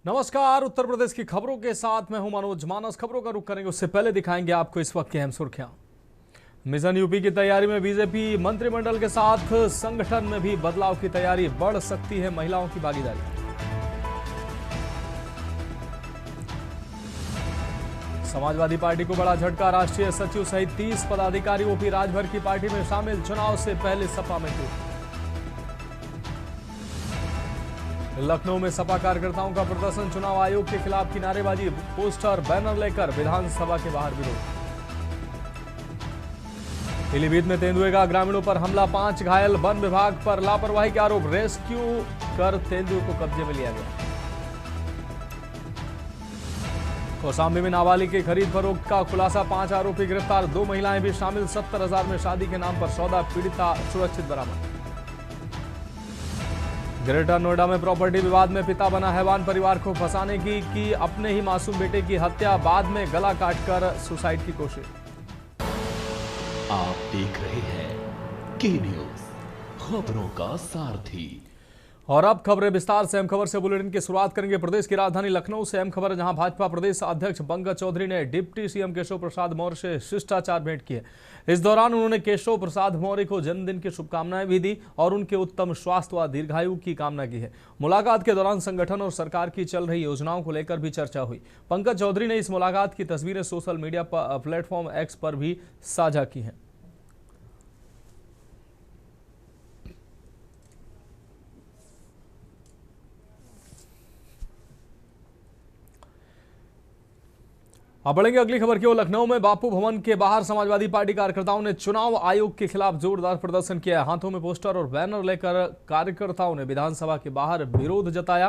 नमस्कार। उत्तर प्रदेश की खबरों के साथ मैं हूं मनोज मानस। खबरों का रुख करेंगे, उससे पहले दिखाएंगे आपको इस वक्त की अहम सुर्खियां। मिशन यूपी की तैयारी में बीजेपी मंत्रिमंडल के साथ संगठन में भी बदलाव की तैयारी, बढ़ सकती है महिलाओं की भागीदारी। समाजवादी पार्टी को बड़ा झटका, राष्ट्रीय सचिव सहित 30 पदाधिकारी ओपी राजभर की पार्टी में शामिल, चुनाव से पहले सपा में टूट। लखनऊ में सपा कार्यकर्ताओं का प्रदर्शन, चुनाव आयोग के खिलाफ की नारेबाजी, पोस्टर बैनर लेकर विधानसभा के बाहर विरोध। पीलीभीत में तेंदुए ग्रामीणों पर हमला, 5 घायल, वन विभाग पर लापरवाही के आरोप, रेस्क्यू कर तेंदुए को कब्जे में लिया गया। कौशाम्बी में नाबालिग की खरीद फरोख्त का खुलासा, 5 आरोपी गिरफ्तार, 2 महिलाएं भी शामिल, 70,000 में शादी के नाम पर सौदा, पीड़िता सुरक्षित बरामद। ग्रेटर नोएडा में प्रॉपर्टी विवाद में पिता बना हैवान, परिवार को फंसाने की अपने ही मासूम बेटे की हत्या, बाद में गला काटकर सुसाइड की कोशिश। आप देख रहे हैं के न्यूज, खबरों का सारथी। और अब खबरें विस्तार से। अहम खबर से बुलेटिन की शुरुआत करेंगे प्रदेश की राजधानी लखनऊ से। अहम खबर है, जहां भाजपा प्रदेश अध्यक्ष पंकज चौधरी ने डिप्टी सीएम केशव प्रसाद मौर्य से शिष्टाचार भेंट की है। इस दौरान उन्होंने केशव प्रसाद मौर्य को जन्मदिन की शुभकामनाएं भी दी और उनके उत्तम स्वास्थ्य व दीर्घायु की कामना की है। मुलाकात के दौरान संगठन और सरकार की चल रही योजनाओं को लेकर भी चर्चा हुई। पंकज चौधरी ने इस मुलाकात की तस्वीरें सोशल मीडिया प्लेटफॉर्म एक्स पर भी साझा की हैं। अब बढ़ेंगे अगली खबर की ओर। लखनऊ में बापू भवन के बाहर समाजवादी पार्टी कार्यकर्ताओं ने चुनाव आयोग के खिलाफ जोरदार प्रदर्शन किया। हाथों में पोस्टर और बैनर लेकर कार्यकर्ताओं ने विधानसभा के बाहर विरोध जताया।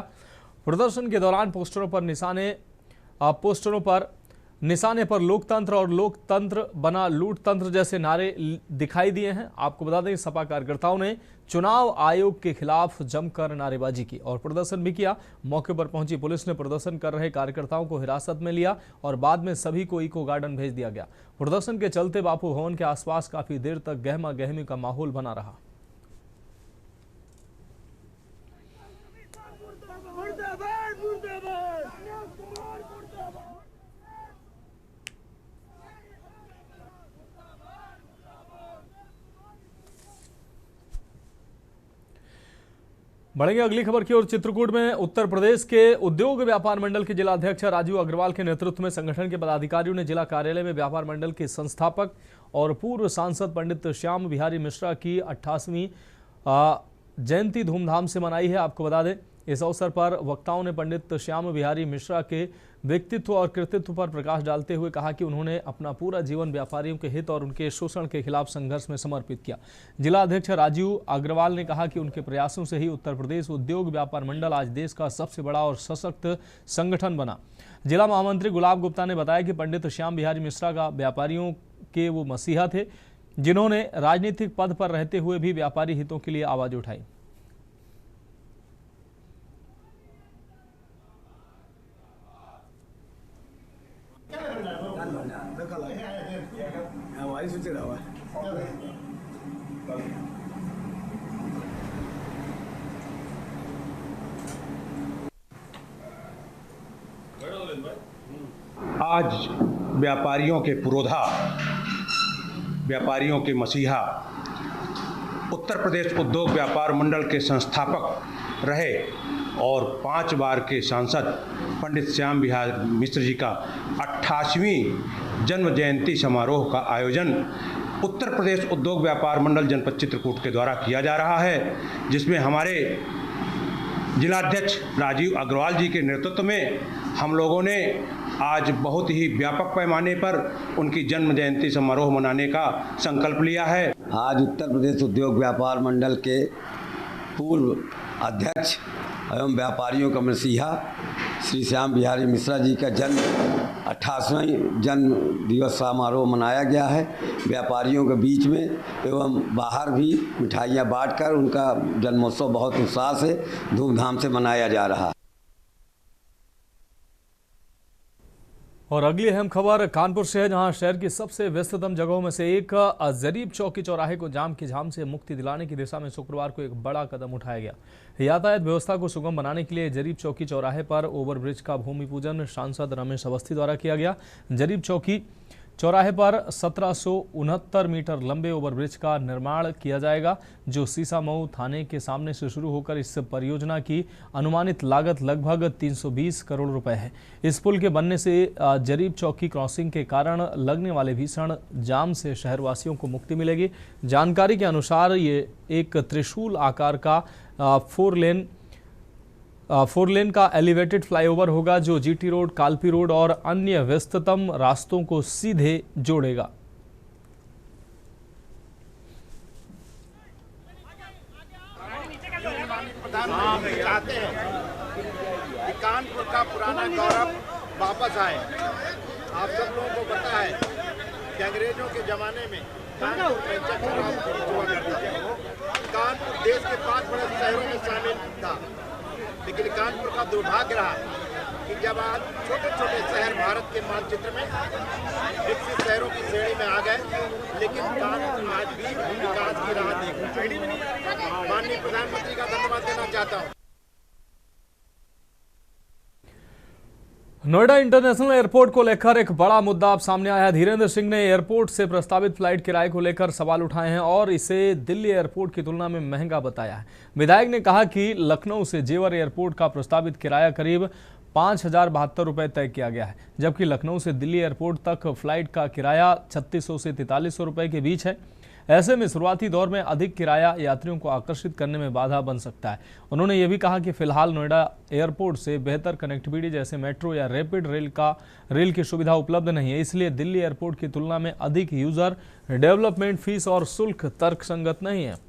प्रदर्शन के दौरान पोस्टरों पर निशाने पर लोकतंत्र और लोकतंत्र बना लूटतंत्र जैसे नारे दिखाई दिए हैं। आपको बता दें, सपा कार्यकर्ताओं ने चुनाव आयोग के खिलाफ जमकर नारेबाजी की और प्रदर्शन भी किया। मौके पर पहुंची पुलिस ने प्रदर्शन कर रहे कार्यकर्ताओं को हिरासत में लिया और बाद में सभी को इको गार्डन भेज दिया गया। प्रदर्शन के चलते बापू भवन के आसपास काफी देर तक गहमा गहमी का माहौल बना रहा। बढ़ेंगे अगली खबर की ओर। चित्रकूट में उत्तर प्रदेश के उद्योग व्यापार मंडल के जिला अध्यक्ष राजीव अग्रवाल के नेतृत्व में संगठन के पदाधिकारियों ने जिला कार्यालय में व्यापार मंडल के संस्थापक और पूर्व सांसद पंडित श्याम बिहारी मिश्रा की 88वीं जयंती धूमधाम से मनाई है। आपको बता दें, इस अवसर पर वक्ताओं ने पंडित श्याम बिहारी मिश्रा के व्यक्तित्व और कृतित्व पर प्रकाश डालते हुए कहा कि उन्होंने अपना पूरा जीवन व्यापारियों के हित और उनके शोषण के खिलाफ संघर्ष में समर्पित किया। जिला अध्यक्ष राजीव अग्रवाल ने कहा कि उनके प्रयासों से ही उत्तर प्रदेश उद्योग व्यापार मंडल आज देश का सबसे बड़ा और सशक्त संगठन बना। जिला महामंत्री गुलाब गुप्ता ने बताया कि पंडित श्याम बिहारी मिश्रा का व्यापारियों के वो मसीहा थे जिन्होंने राजनीतिक पद पर रहते हुए भी व्यापारी हितों के लिए आवाज उठाई। आज व्यापारियों के पुरोधा, व्यापारियों के मसीहा, उत्तर प्रदेश उद्योग व्यापार मंडल के संस्थापक रहे और 5 बार के सांसद पंडित श्याम बिहारी मिश्र जी का 88वीं जन्म जयंती समारोह का आयोजन उत्तर प्रदेश उद्योग व्यापार मंडल जनपद चित्रकूट के द्वारा किया जा रहा है, जिसमें हमारे जिलाध्यक्ष राजीव अग्रवाल जी के नेतृत्व में हम लोगों ने आज बहुत ही व्यापक पैमाने पर उनकी जन्म जयंती समारोह मनाने का संकल्प लिया है। आज उत्तर प्रदेश उद्योग व्यापार मंडल के पूर्व अध्यक्ष एवं व्यापारियों का मसीहा श्री श्याम बिहारी मिश्रा जी का 88वां जन्म दिवस समारोह मनाया गया है। व्यापारियों के बीच में एवं बाहर भी मिठाइयाँ बांटकर उनका जन्मोत्सव बहुत उत्साह से धूमधाम से मनाया जा रहा है। और अगली अहम खबर कानपुर से है, जहां शहर की सबसे व्यस्ततम जगहों में से एक जरीब चौकी चौराहे को जाम की झाम से मुक्ति दिलाने की दिशा में शुक्रवार को एक बड़ा कदम उठाया गया। यातायात व्यवस्था को सुगम बनाने के लिए जरीब चौकी चौराहे पर ओवरब्रिज का भूमि पूजन सांसद रमेश अवस्थी द्वारा किया गया। जरीब चौकी चौराहे पर 1769 मीटर लंबे ओवरब्रिज का निर्माण किया जाएगा, जो सीसामऊ थाने के सामने से शुरू होकर इस परियोजना की अनुमानित लागत लगभग 320 करोड़ रुपए है। इस पुल के बनने से जरीब चौकी क्रॉसिंग के कारण लगने वाले भीषण जाम से शहरवासियों को मुक्ति मिलेगी। जानकारी के अनुसार ये एक त्रिशूल आकार का फोर लेन का एलिवेटेड फ्लाईओवर होगा, जो जीटी रोड, कालपी रोड और अन्य व्यस्ततम रास्तों को सीधे जोड़ेगा। प्रधानमंत्री चाहते हैं कि कानपुर का पुराना गौरव वापस आए। आप सब लोगों को पता है कि अंग्रेजों के जमाने में कानपुर में चक्कर हुआ करता था। कानपुर देश के 5 बड़े शहरों में शामिल था, लेकिन कानपुर का दुर्भाग्य रहा कि जब आज छोटे छोटे शहर भारत के मानचित्र में विकसित शहरों की श्रेणी में आ गए, लेकिन कानपुर आज भी विकास की राह देख रहा है। माननीय प्रधानमंत्री का धन्यवाद देना चाहता हूँ। नोएडा इंटरनेशनल एयरपोर्ट को लेकर एक बड़ा मुद्दा अब सामने आया। धीरेन्द्र सिंह ने एयरपोर्ट से प्रस्तावित फ्लाइट किराए को लेकर सवाल उठाए हैं और इसे दिल्ली एयरपोर्ट की तुलना में महंगा बताया है। विधायक ने कहा कि लखनऊ से जेवर एयरपोर्ट का प्रस्तावित किराया करीब 5,072 रुपये तय किया गया है, जबकि लखनऊ से दिल्ली एयरपोर्ट तक फ्लाइट का किराया 3600 से 4300 रुपये के बीच है। ऐसे में शुरुआती दौर में अधिक किराया यात्रियों को आकर्षित करने में बाधा बन सकता है। उन्होंने ये भी कहा कि फिलहाल नोएडा एयरपोर्ट से बेहतर कनेक्टिविटी जैसे मेट्रो या रैपिड रेल की सुविधा उपलब्ध नहीं है, इसलिए दिल्ली एयरपोर्ट की तुलना में अधिक यूजर डेवलपमेंट फीस और शुल्क तर्कसंगत नहीं है।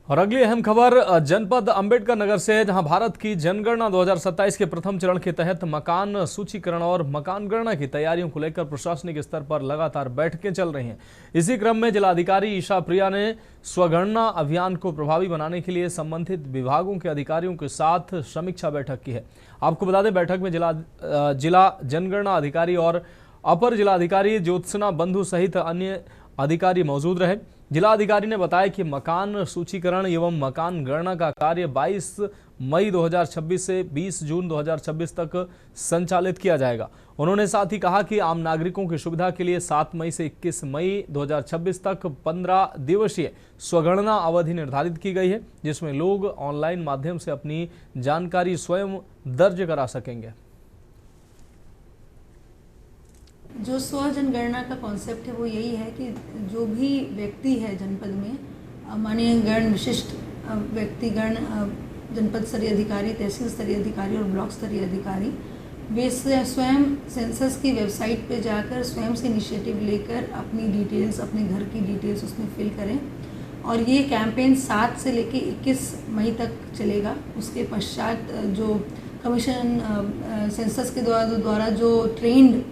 और अगली अहम खबर जनपद अंबेडकर नगर से है, जहां भारत की जनगणना 2027 के प्रथम चरण के तहत मकान सूचीकरण और मकान गणना की तैयारियों को लेकर प्रशासनिक स्तर पर लगातार बैठकें चल रही हैं। इसी क्रम में जिलाधिकारी ईशा प्रिया ने स्वगणना अभियान को प्रभावी बनाने के लिए संबंधित विभागों के अधिकारियों के साथ समीक्षा बैठक की है। आपको बता दें, बैठक में जिला जनगणना अधिकारी और अपर जिलाधिकारी ज्योत्सना बंधु सहित अन्य अधिकारी मौजूद रहे। जिलाधिकारी ने बताया कि मकान सूचीकरण एवं मकान गणना का कार्य 22 मई 2026 से 20 जून 2026 तक संचालित किया जाएगा। उन्होंने साथ ही कहा कि आम नागरिकों की सुविधा के लिए 7 मई से 21 मई 2026 तक 15 दिवसीय स्वगणना अवधि निर्धारित की गई है, जिसमें लोग ऑनलाइन माध्यम से अपनी जानकारी स्वयं दर्ज करा सकेंगे। जो स्व जनगणना का कॉन्सेप्ट है वो यही है कि जो भी व्यक्ति है जनपद में, माननीय गण विशिष्ट व्यक्तिगण, जनपद स्तरीय अधिकारी, तहसील स्तरीय अधिकारी और ब्लॉक स्तरीय अधिकारी, वे स्वयं सेंसस की वेबसाइट पे जाकर स्वयं से इनिशिएटिव लेकर अपनी डिटेल्स, अपने घर की डिटेल्स उसमें फिल करें। और ये कैंपेन 7 से लेके 21 मई तक चलेगा। उसके पश्चात जो कमीशन सेंसस के द्वारा जो ट्रेंड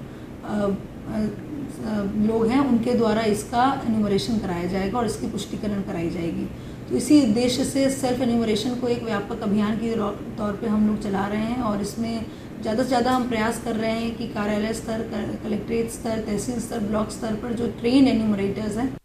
लोग हैं उनके द्वारा इसका एन्यूमरेशन कराया जाएगा और इसकी पुष्टिकरण कराई जाएगी। तो इसी उद्देश्य से सेल्फ एन्यूमरेशन को एक व्यापक अभियान के तौर पे हम लोग चला रहे हैं और इसमें ज़्यादा से ज़्यादा हम प्रयास कर रहे हैं कि कार्यालय स्तर, कलेक्ट्रेट स्तर, तहसील स्तर, ब्लॉक स्तर पर जो ट्रेन एन्यूमरेटर्स हैं।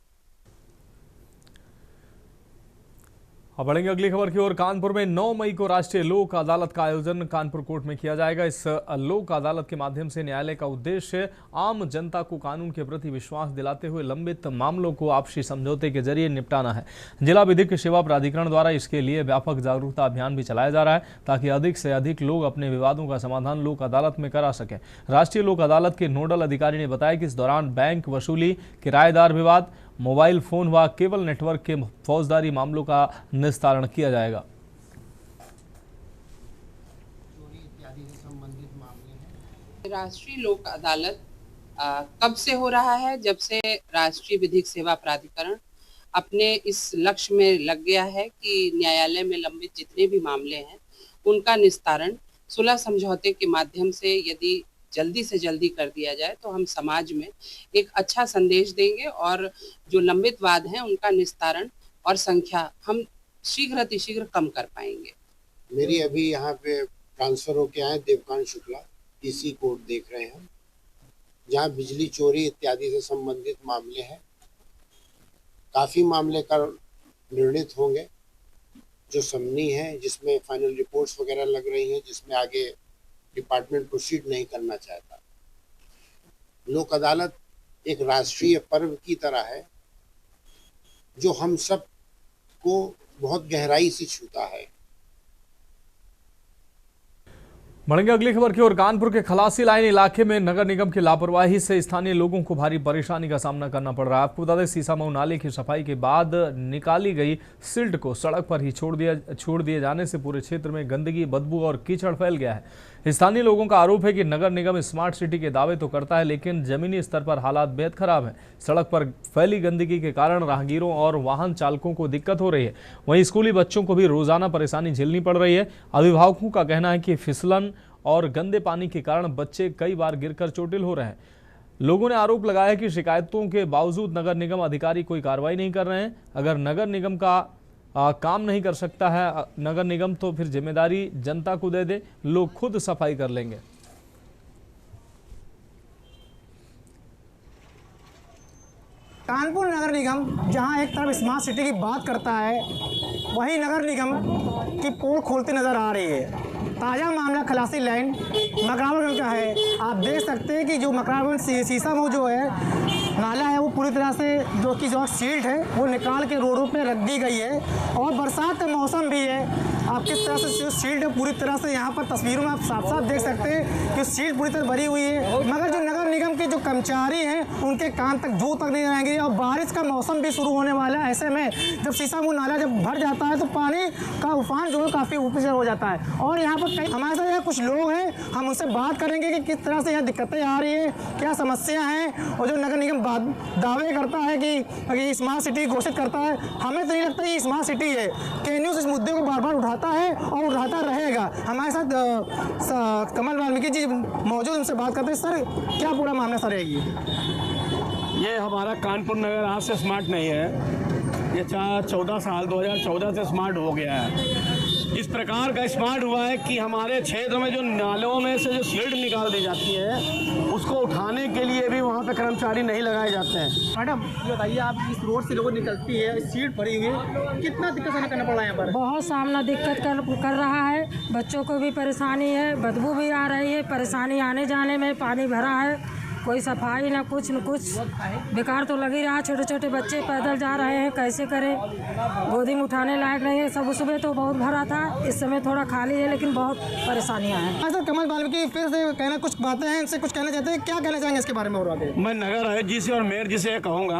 अब बढ़ेंगे अगली खबर की ओर। कानपुर में 9 मई को राष्ट्रीय लोक अदालत का आयोजन कानपुर कोर्ट में किया जाएगा। इस लोक अदालत के माध्यम से न्यायालय का उद्देश्य आम जनता को कानून के प्रति विश्वास दिलाते हुए लंबित मामलों को आपसी समझौते के जरिए निपटाना है। जिला विधिक सेवा प्राधिकरण द्वारा इसके लिए व्यापक जागरूकता अभियान भी चलाया जा रहा है, ताकि अधिक से अधिक लोग अपने विवादों का समाधान लोक अदालत में करा सकें। राष्ट्रीय लोक अदालत के नोडल अधिकारी ने बताया कि इस दौरान बैंक वसूली, किराएदार विवाद, मोबाइल फोन व केबल नेटवर्क के फौजदारी मामलों का निस्तारण किया जाएगा। राष्ट्रीय लोक अदालत कब से हो रहा है? जब से राष्ट्रीय विधिक सेवा प्राधिकरण अपने इस लक्ष्य में लग गया है कि न्यायालय में लंबित जितने भी मामले हैं उनका निस्तारण सुलह समझौते के माध्यम से यदि जल्दी से जल्दी कर दिया जाए तो हम समाज में एक अच्छा संदेश देंगे और जो लंबित वाद हैं उनका निस्तारण और संख्या हम शीघ्र अतिशीघ्र कम कर पाएंगे। मेरी अभी यहाँ पे ट्रांसफर होके आए देवकांत शुक्ला, टीसी कोर्ट देख रहे हैं, जहाँ बिजली चोरी इत्यादि से संबंधित मामले हैं। काफ़ी मामले कर निर्णित होंगे जो समनी है, जिसमें फाइनल रिपोर्ट्स वगैरह लग रही हैं, जिसमें आगे डिपार्टमेंट प्रोसीड नहीं करना चाहता। लोक अदालत एक राष्ट्रीय पर्व की तरह है जो हम सब को बहुत गहराई से छूता है। बढ़ेंगे अगली खबर की ओर। कानपुर के खलासी लाइन इलाके में नगर निगम की लापरवाही से स्थानीय लोगों को भारी परेशानी का सामना करना पड़ रहा है। आपको बता दें, सीसामऊ नाले की सफाई के बाद निकाली गई सिल्ट को सड़क पर ही छोड़ दिए जाने से पूरे क्षेत्र में गंदगी, बदबू और कीचड़ फैल गया है। स्थानीय लोगों का आरोप है कि नगर निगम स्मार्ट सिटी के दावे तो करता है, लेकिन जमीनी स्तर पर हालात बेहद खराब है। सड़क पर फैली गंदगी के कारण राहगीरों और वाहन चालकों को दिक्कत हो रही है। वहीं स्कूली बच्चों को भी रोजाना परेशानी झेलनी पड़ रही है। अभिभावकों का कहना है कि फिसलन और गंदे पानी के कारण बच्चे कई बार गिरकर चोटिल हो रहे हैं। लोगों ने आरोप लगाया है कि शिकायतों के बावजूद नगर निगम अधिकारी कोई कार्रवाई नहीं कर रहे हैं। अगर नगर निगम का काम नहीं कर सकता है नगर निगम, तो फिर जिम्मेदारी जनता को दे दे, लोग खुद सफाई कर लेंगे। कानपुर नगर निगम जहां एक तरफ स्मार्ट सिटी की बात करता है, वहीं नगर निगम की पोल खोलती नजर आ रही है। ताज़ा मामला खलासी लाइन मकरामगंज का है। आप देख सकते हैं कि जो मकरामगंज सीसामऊ जो है नाला है, वो पूरी तरह से जो सील्ड है वो निकाल के रोडों पे रख दी गई है। और बरसात का मौसम भी है। आप किस तरह से जो सील्ड है पूरी तरह से यहाँ पर तस्वीरों में आप साफ साफ देख सकते हैं कि सील्ड पूरी तरह भरी हुई है। मगर जो नगर निगम के जो कर्मचारी हैं उनके कान तक जो तक नहीं आएंगे। और बारिश का मौसम भी शुरू होने वाला है। ऐसे में जब सीसामऊ नाला जब भर जाता है तो पानी का उफान जो है काफ़ी ऊपर से हो जाता है। और यहाँ पर हमारे साथ यहाँ कुछ लोग हैं, हम उनसे बात करेंगे कि किस तरह से यहाँ दिक्कतें आ रही है, क्या समस्या हैं। और जो नगर निगम दावे करता है कि स्मार्ट सिटी घोषित करता है, हमें तो नहीं लगता ये स्मार्ट सिटी है। के न्यूज़ इस मुद्दे को बार बार उठाता है और उठाता रहेगा। हमारे साथ कमल वाल्मीकि जी मौजूद, उनसे बात करते हैं। सर, क्या पूरा मामला सर है ये हमारा कानपुर नगर आज से स्मार्ट नहीं है। ये 14 साल 2014 से स्मार्ट हो गया है। इस प्रकार का स्मार्ट हुआ है कि हमारे क्षेत्र में जो नालों में से जो सील्ड निकाल दी जाती है, उसको उठाने के लिए भी वहाँ पे कर्मचारी नहीं लगाए जाते हैं। मैडम ये बताइए, आप इस रोड से लोगों निकलती है, सील्ड भरी हुई है, कितना दिक्कत सामना करना पड़ रहा है यहाँ पर? बहुत सामना दिक्कत कर रहा है। बच्चों को भी परेशानी है, बदबू भी आ रही है, परेशानी आने जाने में, पानी भरा है, कोई सफाई ना कुछ बेकार तो लग ही रहा है। छोटे छोटे बच्चे पैदल जा रहे हैं, कैसे करें, गोदी में उठाने लायक नहीं है। सब सुबह तो बहुत भरा था, इस समय थोड़ा खाली है, लेकिन बहुत परेशानियां हैं। सर, कमल वाल्मीकि फिर से कहना कुछ बातें हैं, इनसे कुछ कहना चाहते हैं, क्या कहना चाहेंगे इसके बारे में? और मैं नगर आयुक्त जी से और मेयर जी से ये कहूँगा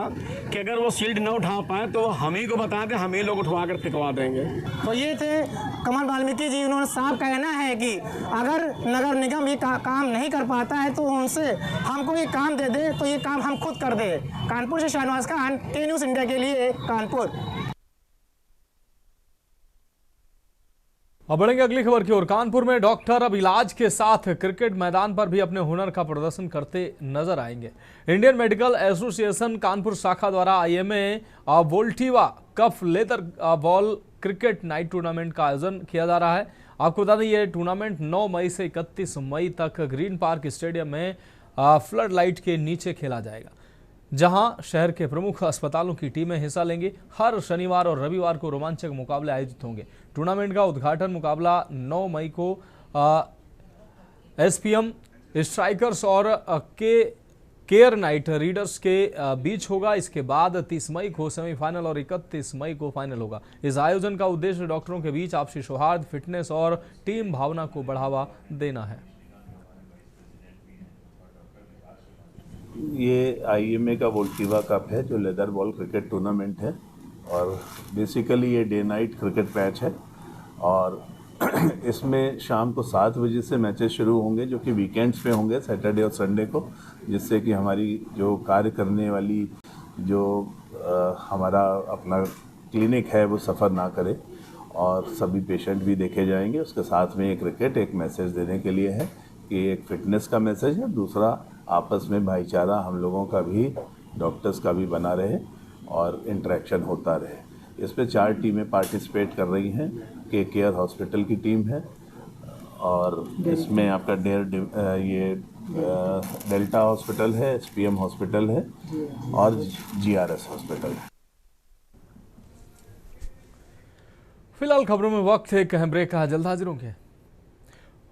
कि अगर वो सील्ड न उठा पाए तो हम ही को बता दें, हम ही लोग उठवा कर फिकवा देंगे। तो ये थे कमल वाल्मीकि जी। उन्होंने साफ कहना है कि अगर नगर निगम ये काम नहीं कर पाता है तो उनसे हमको ये काम दे दे, तो ये काम हम खुद कर दे। कानपुर से शाहनवाज खान, के न्यूज़ इंडिया के लिए, कानपुर। अब बढ़ेंगे अगली खबर की ओर। कानपुर में डॉक्टर अब इलाज के साथ क्रिकेट मैदान पर भी अपने हुनर का प्रदर्शन करते नजर आएंगे। इंडियन मेडिकल एसोसिएशन कानपुर शाखा द्वारा IMA वोल्टिवा cup leather ball cricket night tournament का आयोजन किया जा रहा है। आपको बता दें, ये टूर्नामेंट 9 मई से 31 मई तक ग्रीन पार्क स्टेडियम में फ्लड लाइट के नीचे खेला जाएगा, जहां शहर के प्रमुख अस्पतालों की टीमें हिस्सा लेंगी। हर शनिवार और रविवार को रोमांचक मुकाबले आयोजित होंगे। टूर्नामेंट का उद्घाटन मुकाबला 9 मई को SPM स्ट्राइकर्स और केयर नाइट रीडर्स के बीच होगा। इसके बाद 30 मई को सेमीफाइनल और 31 मई को फाइनल होगा। इस आयोजन का उद्देश्य डॉक्टरों के बीच आपसी सौहार्द, फिटनेस और टीम भावना को बढ़ावा देना है। ये IMA का वोल्टिवा कप है, जो लेदर बॉल क्रिकेट टूर्नामेंट है। और बेसिकली ये डे नाइट क्रिकेट मैच है। और इसमें शाम को 7 बजे से मैचेस शुरू होंगे, जो कि वीकेंड्स पे होंगे, सैटरडे और संडे को, जिससे कि हमारी जो कार्य करने वाली जो हमारा अपना क्लिनिक है वो सफ़र ना करे और सभी पेशेंट भी देखे जाएंगे। उसके साथ में ये क्रिकेट एक मैसेज देने के लिए है कि एक फिटनेस का मैसेज है, दूसरा आपस में भाईचारा हम लोगों का भी, डॉक्टर्स का भी बना रहे और इंटरेक्शन होता रहे। इस पे 4 टीमें पार्टिसिपेट कर रही हैं। केयर हॉस्पिटल की टीम है और इसमें आपका डेल्टा हॉस्पिटल है, SPM हॉस्पिटल है और GRS हॉस्पिटल है। फिलहाल खबरों में वक्त है एक अहम ब्रेक का, जल्द हाजिर होंगे।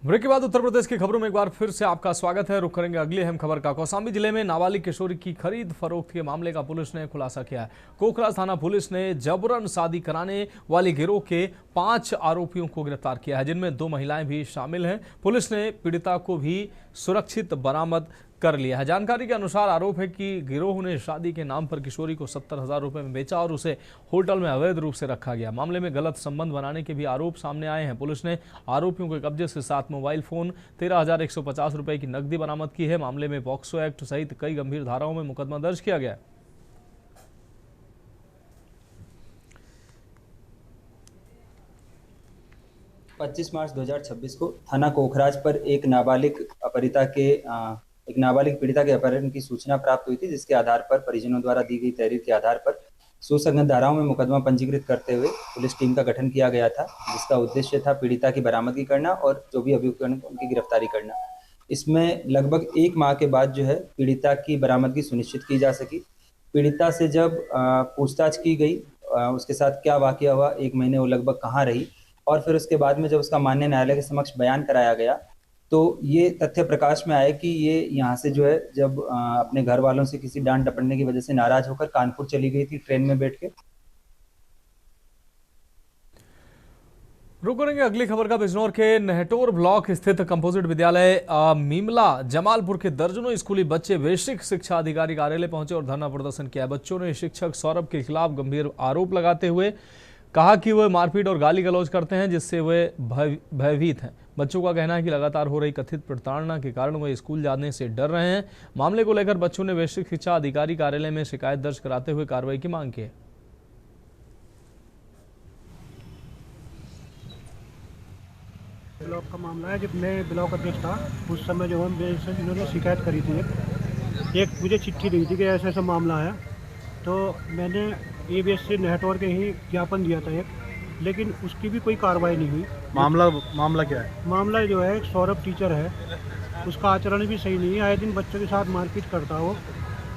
ब्रेक के बाद उत्तर प्रदेश की खबरों में एक बार फिर से आपका स्वागत है। रुक करेंगे अगली अहम खबर का। कौशाम्बी जिले में नाबालिग किशोरी की खरीद फरोख्त के मामले का पुलिस ने खुलासा किया है। कोखराज थाना पुलिस ने जबरन शादी कराने वाले गिरोह के 5 आरोपियों को गिरफ्तार किया है, जिनमें 2 महिलाएं भी शामिल हैं। पुलिस ने पीड़िता को भी सुरक्षित बरामद कर लिया है। जानकारी के अनुसार आरोप है कि गिरोह ने शादी के नाम पर किशोरी को 70,000 रुपए में बेचा और उसे होटल में अवैध रूप से रखा गया। मामले में गलत संबंध बनाने के भी आरोप सामने आए हैं। पुलिस ने आरोपियों के कब्जे से 7 मोबाइल फोन, 13,150 रुपए की नकदी बरामद की है। मामले में पॉक्सो एक्ट सहित कई गंभीर धाराओं में मुकदमा दर्ज किया गया है। पच्चीस मार्च 2026 को थाना कोखराज पर एक नाबालिग पीड़िता के अपहरण की सूचना प्राप्त हुई थी, जिसके आधार पर परिजनों द्वारा दी गई तहरीर के आधार पर सुसंगत धाराओं में मुकदमा पंजीकृत करते हुए पुलिस टीम का गठन किया गया था, जिसका उद्देश्य था पीड़िता की बरामदगी करना और जो भी अभियुक्त उनकी गिरफ्तारी करना। इसमें लगभग 1 माह के बाद जो है पीड़िता की बरामदगी सुनिश्चित की जा सकी। पीड़िता से जब पूछताछ की गई, उसके साथ क्या वाकया हुआ, 1 महीने वो लगभग कहाँ रही, और फिर उसके बाद में जब उसका माननीय न्यायालय के समक्ष बयान कराया गया तो ये तथ्य प्रकाश में आए कि ये यहाँ से जो है जब अपने घर वालों से किसी डांट डपटने की वजह से नाराज होकर कानपुर चली गई थी ट्रेन में बैठ के। रुक करेंगे अगली खबर का। बिजनौर के नेहटोर ब्लॉक स्थित कंपोजिट विद्यालय मीमला जमालपुर के दर्जनों स्कूली बच्चे बेसिक शिक्षा अधिकारी कार्यालय पहुंचे और धरना प्रदर्शन किया। बच्चों ने शिक्षक सौरभ के खिलाफ गंभीर आरोप लगाते हुए कहा कि वे मारपीट और गाली गलौज करते हैं, जिससे वे भयभीत हैं। बच्चों का कहना है कि लगातार हो रही कथित प्रताड़ना के कारण वे स्कूल जाने से डर रहे हैं। मामले को लेकर बच्चों ने बेसिक शिक्षा अधिकारी कार्यालय में शिकायत दर्ज कराते हुए कार्रवाई की मांग की है। ब्लॉक का मामला है। जब मैं ब्लॉक अध्यक्ष था उस समय जो हम इन्होंने शिकायत करी थी, एक मुझे चिट्ठी दी थी कि ऐसा ऐसा मामला है, तो मैंने ABS से नेहटोर के ही ज्ञापन दिया था एक, लेकिन उसकी भी कोई कार्रवाई नहीं हुई। मामला क्या है? मामला जो है, सौरभ टीचर है, उसका आचरण भी सही नहीं है, आए दिन बच्चों के साथ मारपीट करता हो,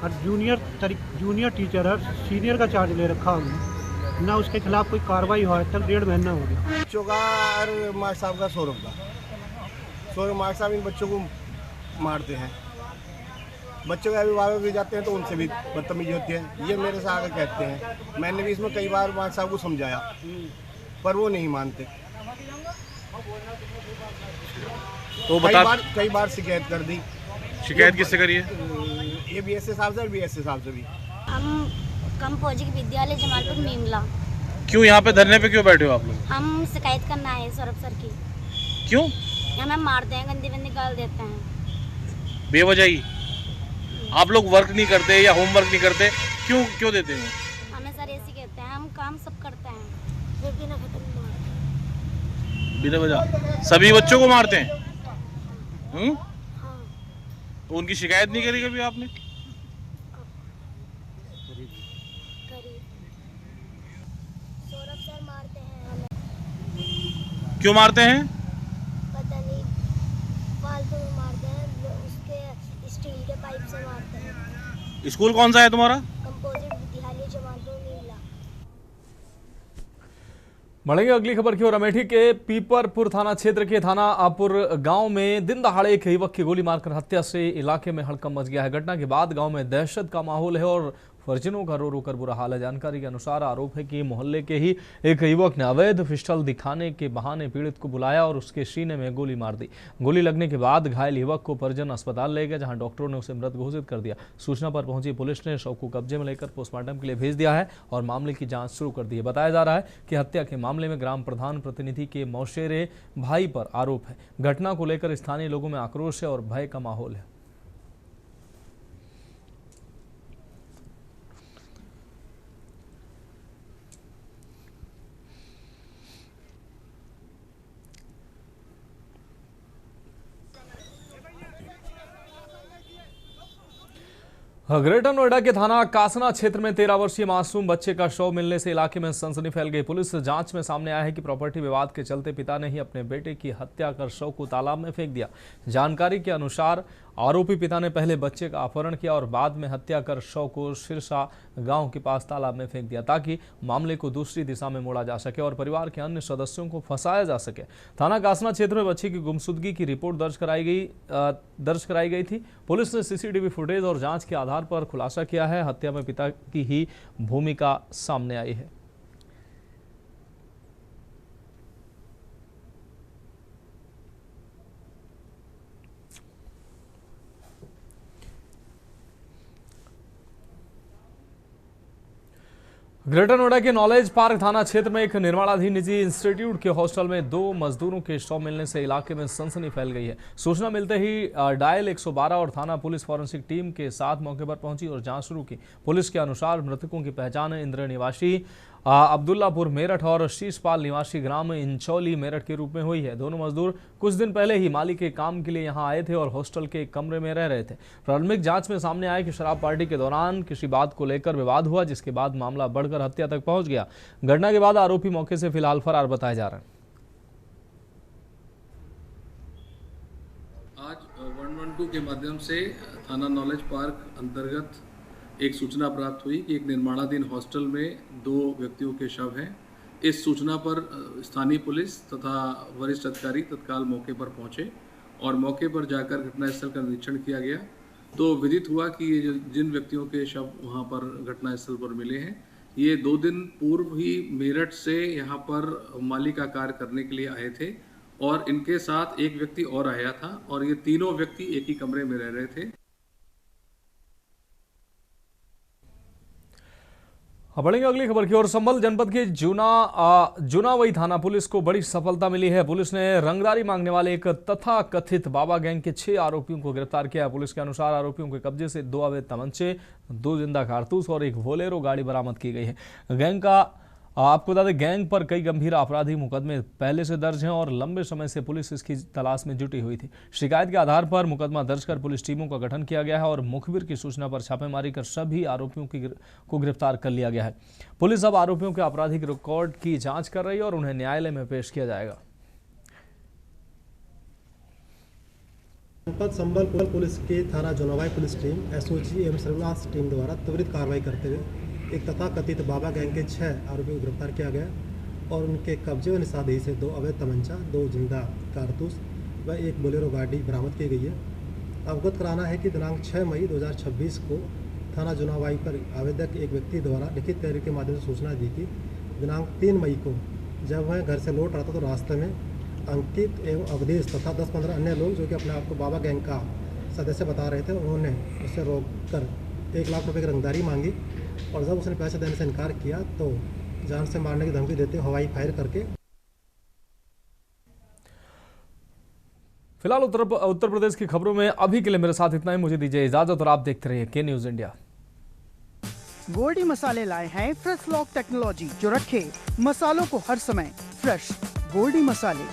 और जूनियर टीचर है, सीनियर का चार्ज ले रखा हमने, ना उसके खिलाफ कोई कार्रवाई हुआ है, तक 1.5 महीना हो गया। बच्चों का और मार्क साहब का सौरभ मार्क साहब इन बच्चों को मारते हैं। बच्चों के अभिभावक भी जाते हैं तो उनसे भी बदतमीजी होती है। ये मेरे से आगे कहते हैं। मैंने भी इसमें कई बार मार्क साहब को समझाया पर वो नहीं मानते। तो कई बार शिकायत कर दी। शिकायत किससे करी है? ABS साहब से और BS साहब से भी। हम कंपोजिट विद्यालय जमालपुर मीमला। क्यों यहाँ पे धरने पे क्यों बैठे हो आप लोग? हम शिकायत करना है सौरभ सर की। क्यों? हमें मारते हैं, गंदी गाल देते हैं बेवजह ही। आप लोग वर्क नहीं करते या होमवर्क नहीं करते, क्यों देते हैं? हमें सर ऐसे कहते हैं, हम काम सब करते हैं बिना वजह सभी बच्चों को मारते हैं। हाँ। तो उनकी शिकायत नहीं करी कभी आपने? सौरभ सर मारते हैं हमें। क्यों मारते हैं? पता नहीं, फालतू में मारते हैं, उसके स्टील के पाइप से मारते हैं। स्कूल कौन सा है तुम्हारा? कंपोजिट विद्यालय जमालपुर मीमला। बढ़ेंगे अगली खबर की ओर। अमेठी के पीपरपुर थाना क्षेत्र के थानापुर गांव में दिन दहाड़े एक युवक की गोली मारकर हत्या से इलाके में हड़कंप मच गया है। घटना के बाद गांव में दहशत का माहौल है और परिजनों का रो रो कर बुरा हाल है। जानकारी के अनुसार आरोप है कि मोहल्ले के ही एक युवक ने अवैध पिस्टल दिखाने के बहाने पीड़ित को बुलाया और उसके सीने में गोली मार दी। गोली लगने के बाद घायल युवक को परिजन अस्पताल ले गए, जहां डॉक्टरों ने उसे मृत घोषित कर दिया। सूचना पर पहुंची पुलिस ने शव को कब्जे में लेकर पोस्टमार्टम के लिए भेज दिया है और मामले की जांच शुरू कर दी है। बताया जा रहा है कि हत्या के मामले में ग्राम प्रधान प्रतिनिधि के मौशेरे भाई पर आरोप है। घटना को लेकर स्थानीय लोगों में आक्रोश है और भय का माहौल है। ग्रेटर नोएडा के थाना कासना क्षेत्र में 13 वर्षीय मासूम बच्चे का शव मिलने से इलाके में सनसनी फैल गई। पुलिस जांच में सामने आया है कि प्रॉपर्टी विवाद के चलते पिता ने ही अपने बेटे की हत्या कर शव को तालाब में फेंक दिया। जानकारी के अनुसार आरोपी पिता ने पहले बच्चे का अपहरण किया और बाद में हत्या कर शव को सिरसा गांव के पास तालाब में फेंक दिया ताकि मामले को दूसरी दिशा में मोड़ा जा सके और परिवार के अन्य सदस्यों को फंसाया जा सके। थाना कासना क्षेत्र में बच्चे की गुमशुदगी की रिपोर्ट दर्ज कराई गई थी। पुलिस ने सीसीटीवी फुटेज और जांच के आधार पर खुलासा किया है। हत्या में पिता की ही भूमिका सामने आई है। ग्रेटर नोएडा के नॉलेज पार्क थाना क्षेत्र में एक निर्माणाधीन निजी इंस्टीट्यूट के हॉस्टल में 2 मजदूरों के शव मिलने से इलाके में सनसनी फैल गई है। सूचना मिलते ही डायल 112 और थाना पुलिस फॉरेंसिक टीम के साथ मौके पर पहुंची और जांच शुरू की। पुलिस के अनुसार मृतकों की पहचान इंद्र निवासी अब्दुल्लापुर मेरठ और शीशपाल निवासी ग्राम इंचौली मेरठ के रूप में हुई है। दोनों मजदूर कुछ दिन पहले ही माली के काम के लिए यहां आए थे और हॉस्टल के कमरे में रह रहे थे। प्रारंभिक जांच में सामने आया कि शराब पार्टी के दौरान किसी बात को लेकर विवाद हुआ, जिसके बाद मामला बढ़कर हत्या तक पहुंच गया। घटना के बाद आरोपी मौके से फिलहाल फरार बताए जा रहे हैं। आज 112 के माध्यम से थाना नॉलेज पार्क अंतर्गत एक सूचना प्राप्त हुई कि एक निर्माणाधीन हॉस्टल में 2 व्यक्तियों के शव हैं। इस सूचना पर स्थानीय पुलिस तथा वरिष्ठ अधिकारी तत्काल मौके पर पहुंचे और मौके पर जाकर घटनास्थल का निरीक्षण किया गया। तो विदित हुआ कि ये जिन व्यक्तियों के शव वहां पर घटनास्थल पर मिले हैं, ये 2 दिन पूर्व ही मेरठ से यहाँ पर माली का कार्य करने के लिए आए थे और इनके साथ एक व्यक्ति और आया था और ये तीनों व्यक्ति एक ही कमरे में रह रहे थे। बढ़ेंगे अगली खबर की ओर। संभल जनपद के जुनावई थाना पुलिस को बड़ी सफलता मिली है। पुलिस ने रंगदारी मांगने वाले एक तथाकथित बाबा गैंग के 6 आरोपियों को गिरफ्तार किया। पुलिस के अनुसार आरोपियों के कब्जे से 2 अवैध तमंचे, 2 जिंदा कारतूस और एक बोलेरो गाड़ी बरामद की गई है। गैंग का आपको बता दें, गैंग पर कई गंभीर आपराधिक मुकदमे पहले से दर्ज हैं और लंबे समय से पुलिस इसकी तलाश में जुटी हुई थी। शिकायत के आधार पर मुकदमा दर्ज कर पुलिस टीमों का गठन किया गया है और मुखबिर की सूचना पर छापेमारी कर सभी आरोपियों को गिरफ्तार कर लिया गया है। पुलिस अब आरोपियों के आपराधिक रिकॉर्ड की जांच कर रही है और उन्हें न्यायालय में पेश किया जाएगा। जनपद संभल पुलिस की थाना जुनावाई पुलिस टीम, एसओजी एवं सर्विलांस टीम द्वारा त्वरित कार्रवाई करते हुए एक तथाकथित बाबा गैंग के 6 आरोपियों को गिरफ्तार किया गया और उनके कब्जे व निशानदेही से 2 अवैध तमंचा, 2 जिंदा कारतूस व एक बोलेरो गाड़ी बरामद की गई है। अवगत कराना है कि दिनांक 6 मई 2026 को थाना जुनावाई पर आवेदक एक व्यक्ति द्वारा लिखित तहरीर के माध्यम से सूचना दी कि दिनांक 3 मई को जब वह घर से लौट रहा था तो रास्ते में अंकित एवं अवधेश तथा 10-15 अन्य लोग जो कि अपने आप को बाबा गैंग का सदस्य बता रहे थे, उन्होंने उससे रोककर 1 लाख रुपए की रंगदारी मांगी और जब उसने पैसे देने से इनकार किया तो जान से मारने की धमकी देते हवाई फायर करके। फिलहाल उत्तर प्रदेश की खबरों में अभी के लिए मेरे साथ इतना ही। मुझे दीजिए इजाजत और आप देखते रहिए के न्यूज इंडिया। गोल्डी मसाले लाए हैं फ्रेश लॉक टेक्नोलॉजी जो रखे मसालों को हर समय फ्रेश। गोल्डी मसाले